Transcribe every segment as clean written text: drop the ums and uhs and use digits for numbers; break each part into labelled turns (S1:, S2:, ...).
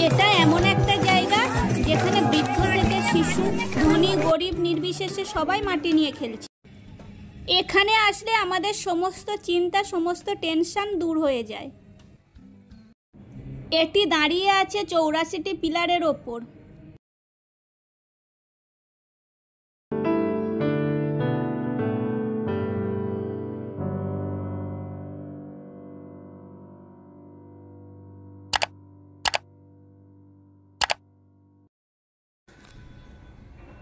S1: এটা এমন একটা জায়গা যেখানে বৃদ্ধ থেকে শিশু, ধনী গরিব নির্বিশেষে সবাই মাটি নিয়ে খেলছে। এখানে আসলে আমাদের সমস্ত চিন্তা, সমস্ত টেনশন দূর হয়ে যায়। এটি দাঁড়িয়ে আছে 84টি পিলারের ওপর।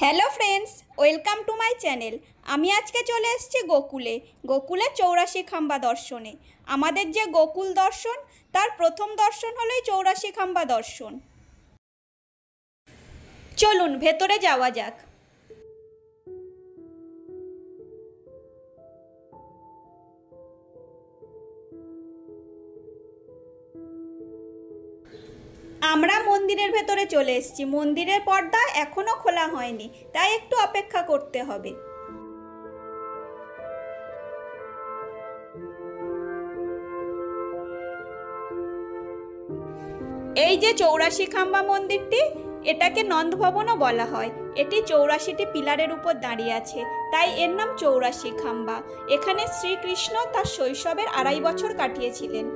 S1: Hello friends, welcome to my channel. আমি আজকে চলে এসেছি গোকুলে 84 খাম্বা দর্শনে। আমাদের যে গোকুল দর্শন, তার প্রথম দর্শন হলো 84 খাম্বা দর্শন। চলুন ভেতরে যাওয়া যাক। আমরা মন্দিরের ভেতরে চলে এসেছি। মন্দিরের পর্দা এখনো খোলা হয়নি, তাই একটু অপেক্ষা করতে হবে। এই যে 84 খাম্বা মন্দিরটি, এটাকে নন্দ ভবনও বলা হয়। এটি 84টি পিলারের উপর দাঁড়িয়ে আছে, তাই এর নাম 84 খাম্বা। এখানে শ্রীকৃষ্ণ তার শৈশবের 2.5 বছর কাটিয়েছিলেন।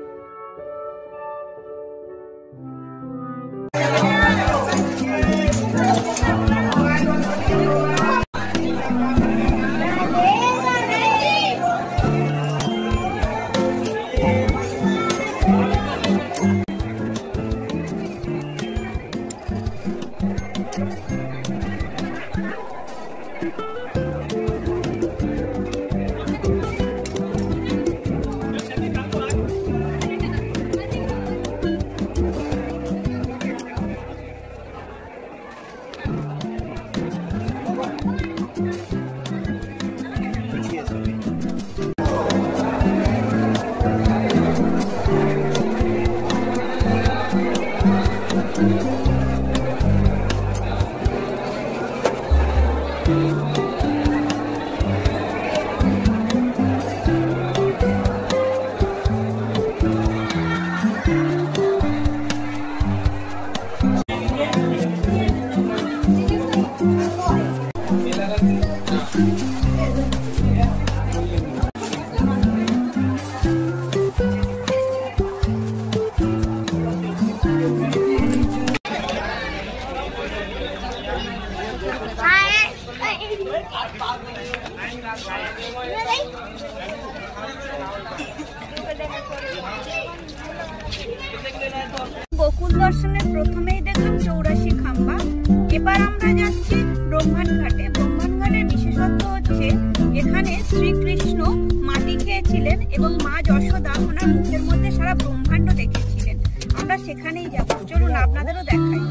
S1: গোকুল দর্শনের প্রথমেই দেখলাম 84 খাম্বা। এবার আমরা যাচ্ছি ব্রহ্মাণ ঘাটে। ব্রহ্মাণ ঘাটের বিশেষত্ব হচ্ছে এখানে শ্রীকৃষ্ণ মাটি খেয়েছিলেন এবং মা যশোদা ওনার মুখের মধ্যে সারা ব্রহ্মাণ্ড দেখেছিলেন। আমরা সেখানেই যাব, চলুন আপনাদেরও দেখাই।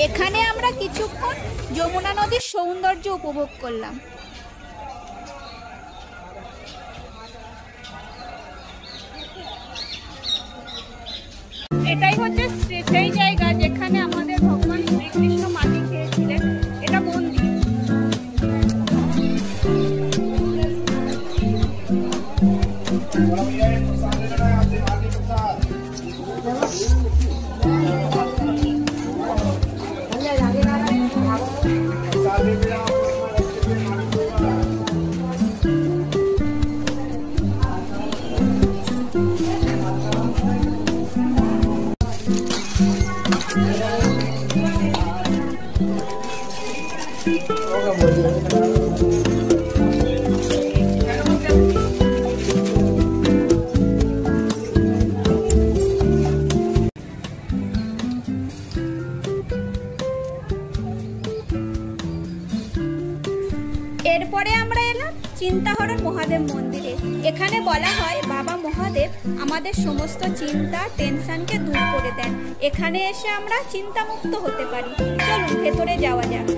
S1: এখানে আমরা কিছুক্ষণ যমুনা নদীর সৌন্দর্য উপভোগ করলাম। এটাই হচ্ছে সেই জায়গা যেখানে আমাদের ভগবান শ্রীকৃষ্ণ মাটি খেয়েছিলেন। এটা মন্দির। এরপরে আমরা এলাম চিন্তাহরণ মহাদেব মন্দিরে। এখানে বলা হয় বাবা মহাদেব আমাদের সমস্ত চিন্তা টেনশনকে দূর করে দেন। এখানে এসে আমরা চিন্তামুক্ত হতে পারি। চলুন ভেতরে যাওয়া যাক।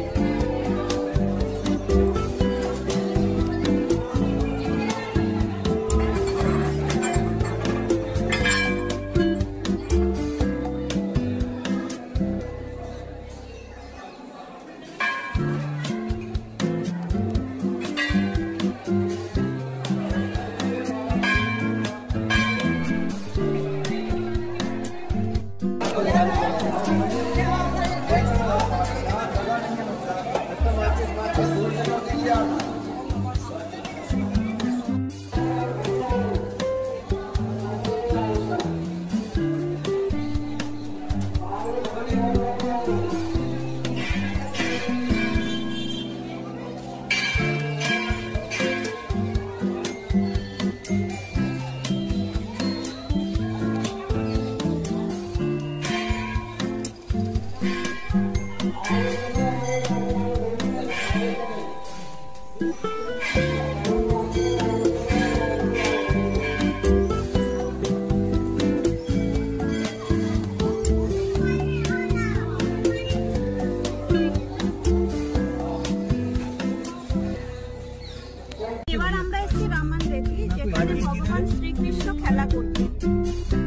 S1: এবার আমরা এসেছি রামান রেতি, যেখানে ভগবান শ্রীকৃষ্ণ খেলা করতেন।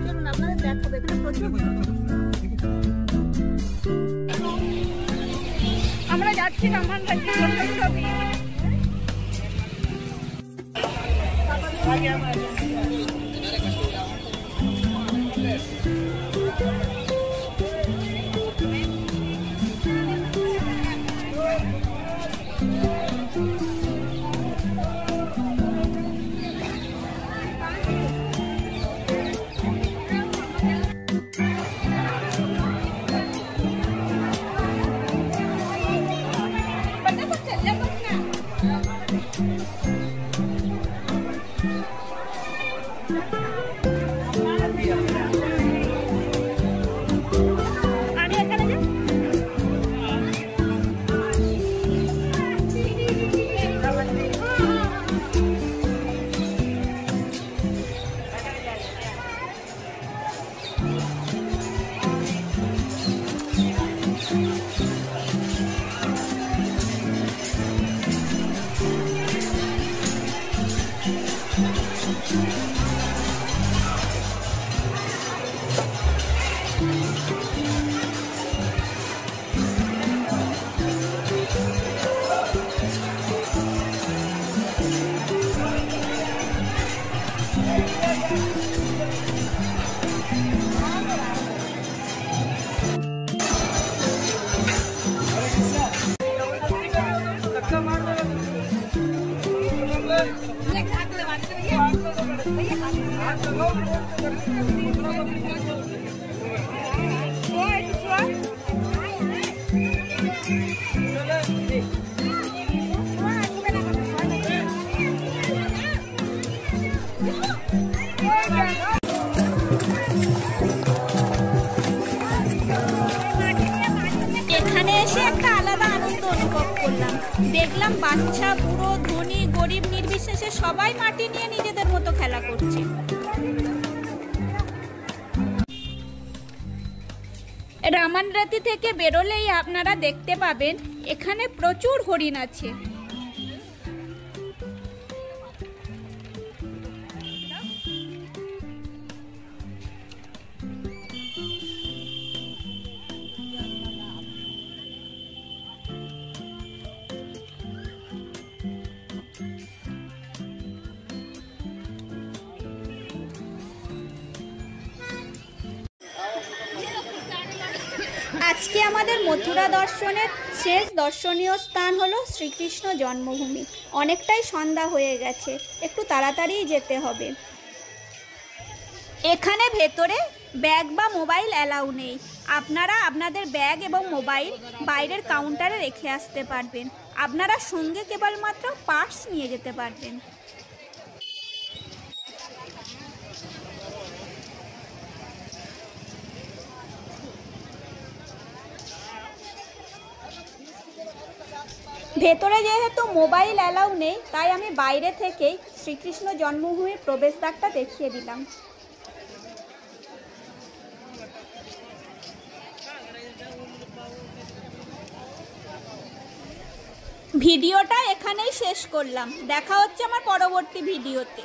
S1: চলুন আপনাদের দেখাবো, এখানে প্রচুর। আমরা যাচ্ছি রামান রেতি। এখানে এসে একটা আলাদা আনন্দ অনুভব করলাম। দেখলাম বাচ্চা বুড়ো ধনী গরিব নির্বিশেষে সবাই মাটি নিয়ে নিজেদের মতো খেলা করছে। রামান রেতি থেকে বেরোলেই আপনারা দেখতে পাবেন এখানে প্রচুর হরিণ আছে। আজকে আমাদের মথুরা দর্শনের শেষ দর্শনীয় স্থান হলো শ্রীকৃষ্ণ জন্মভূমি। অনেকটাই সন্ধ্যা হয়ে গেছে, একটু তাড়াতাড়ি যেতে হবে। এখানে ভেতরে ব্যাগ বা মোবাইল অ্যালাউ নেই। আপনারা আপনাদের ব্যাগ এবং মোবাইল বাইরের কাউন্টারে রেখে আসতে পারবেন। আপনারা সঙ্গে কেবলমাত্র পার্স নিয়ে যেতে পারবেন। ভেতরে যেহেতু মোবাইল অ্যালাউ নেই, তাই আমি বাইরে থেকেই শ্রীকৃষ্ণ জন্মভূমির প্রবেশদ্বারটা দেখিয়ে দিলাম। ভিডিওটা এখানেই শেষ করলাম। দেখা হচ্ছে আমার পরবর্তী ভিডিওতে।